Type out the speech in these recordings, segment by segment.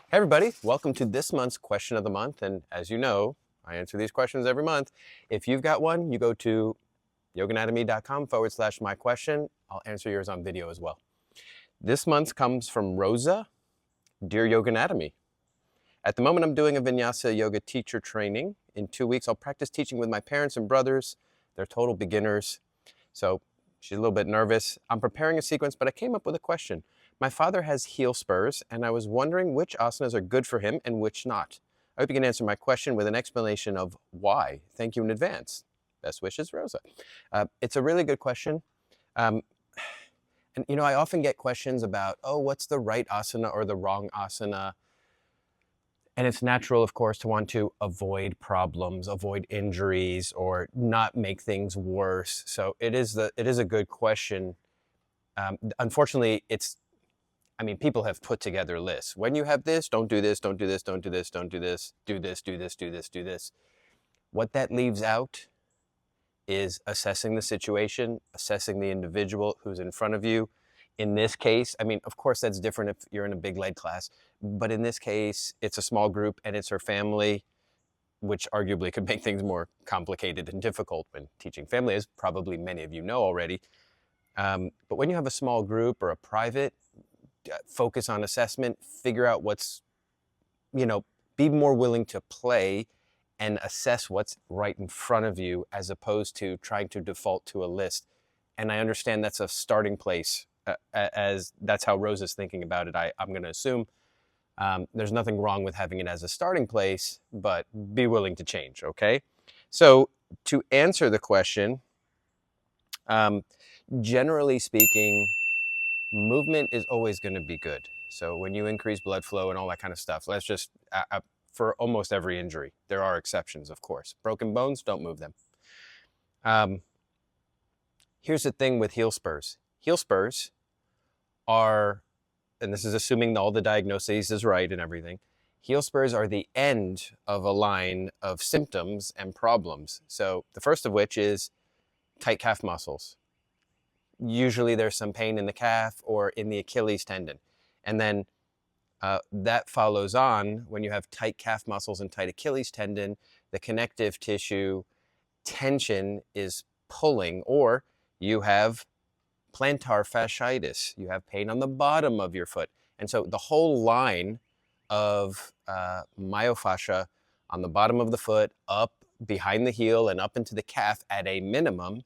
Hey everybody, welcome to this month's question of the month. And as you know, I answer these questions every month. If you've got one, you go to yoganatomy.com/my question. I'll answer yours on video as well. This month's comes from Rosa. Dear Yoga Anatomy, at the moment I'm doing a Vinyasa yoga teacher training. In 2 weeks, I'll practice teaching with my parents and brothers. They're total beginners. So she's a little bit nervous. I'm preparing a sequence, but I came up with a question. My father has heel spurs, and I was wondering which asanas are good for him and which not. I hope you can answer my question with an explanation of why. Thank you in advance. Best wishes, Rosa. It's a really good question. And I often get questions about, oh, what's the right asana or the wrong asana? And it's natural, of course, to want to avoid problems, avoid injuries, or not make things worse. So it is a good question. Unfortunately, people have put together lists. When you have this, don't do this, don't do this, don't do this, don't do this, do this, do this, do this, do this. What that leaves out is assessing the situation, assessing the individual who's in front of you. In this case, of course, that's different if you're in a big lead class, but in this case, it's a small group and it's her family, which arguably could make things more complicated and difficult when teaching family, as probably many of you know already. But when you have a small group or a private, focus on assessment, figure out what's, be more willing to play and assess what's right in front of you as opposed to trying to default to a list. And I understand that's a starting place, as that's how Rosa's thinking about it. I'm going to assume there's nothing wrong with having it as a starting place, but be willing to change, okay? So to answer the question, generally speaking, movement is always going to be good. So when you increase blood flow and all that kind of stuff, let's just, for almost every injury, there are exceptions, of course. Broken bones, don't move them. Here's the thing with heel spurs. Heel spurs are, and this is assuming all the diagnoses is right and everything, heel spurs are the end of a line of symptoms and problems. So the first of which is tight calf muscles. Usually there's some pain in the calf or in the Achilles tendon. And then that follows on when you have tight calf muscles and tight Achilles tendon, the connective tissue tension is pulling, or you have plantar fasciitis. You have pain on the bottom of your foot. And so the whole line of myofascia on the bottom of the foot, up behind the heel and up into the calf at a minimum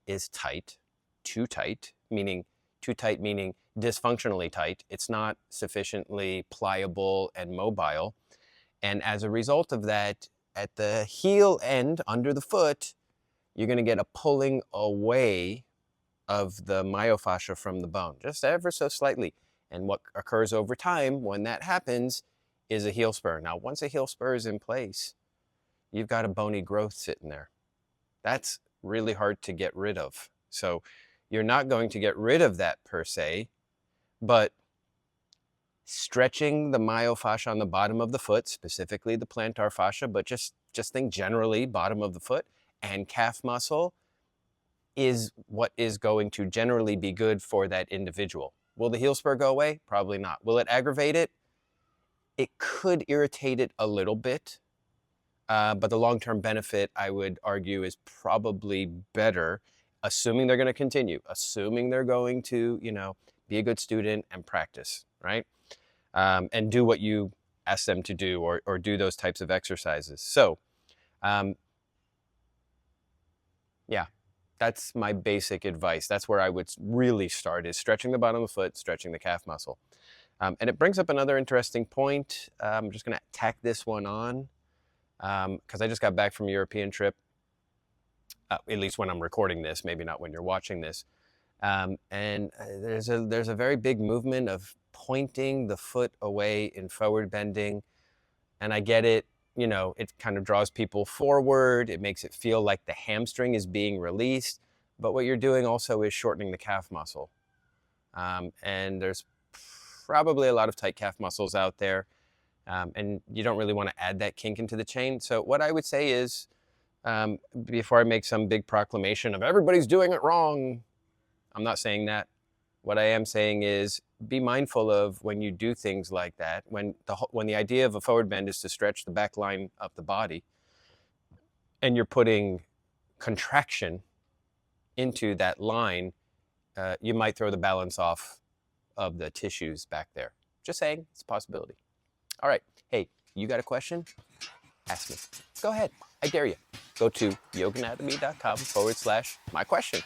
is tight. Too tight meaning dysfunctionally tight. It's not sufficiently pliable and mobile. And as a result of that, at the heel end under the foot, you're going to get a pulling away of the myofascia from the bone, just ever so slightly. And what occurs over time when that happens is a heel spur. Now, once a heel spur is in place, you've got a bony growth sitting there. That's really hard to get rid of. So you're not going to get rid of that per se, but stretching the myofascia on the bottom of the foot, specifically the plantar fascia, but just think generally bottom of the foot and calf muscle is what is going to generally be good for that individual. Will the heel spur go away? Probably not. Will it aggravate it? It could irritate it a little bit, but the long-term benefit, I would argue, is probably better, assuming they're going to continue, assuming they're going to, be a good student and practice, right? And do what you ask them to do, or do those types of exercises. So, yeah, that's my basic advice. That's where I would really start, is stretching the bottom of the foot, stretching the calf muscle. And it brings up another interesting point. I'm just going to tack this one on because I just got back from a European trip. At least when I'm recording this, maybe not when you're watching this. And there's a very big movement of pointing the foot away in forward bending. And I get it, it kind of draws people forward. It makes it feel like the hamstring is being released. But what you're doing also is shortening the calf muscle. And there's probably a lot of tight calf muscles out there. And you don't really want to add that kink into the chain. So what I would say is, before I make some big proclamation of everybody's doing it wrong, I'm not saying that. What I am saying is be mindful of when you do things like that, when the idea of a forward bend is to stretch the back line of the body, and you're putting contraction into that line, you might throw the balance off of the tissues back there. Just saying, it's a possibility. All right. Hey, you got a question? Ask me. Go ahead. I dare you. Go to yoganatomy.com/my question.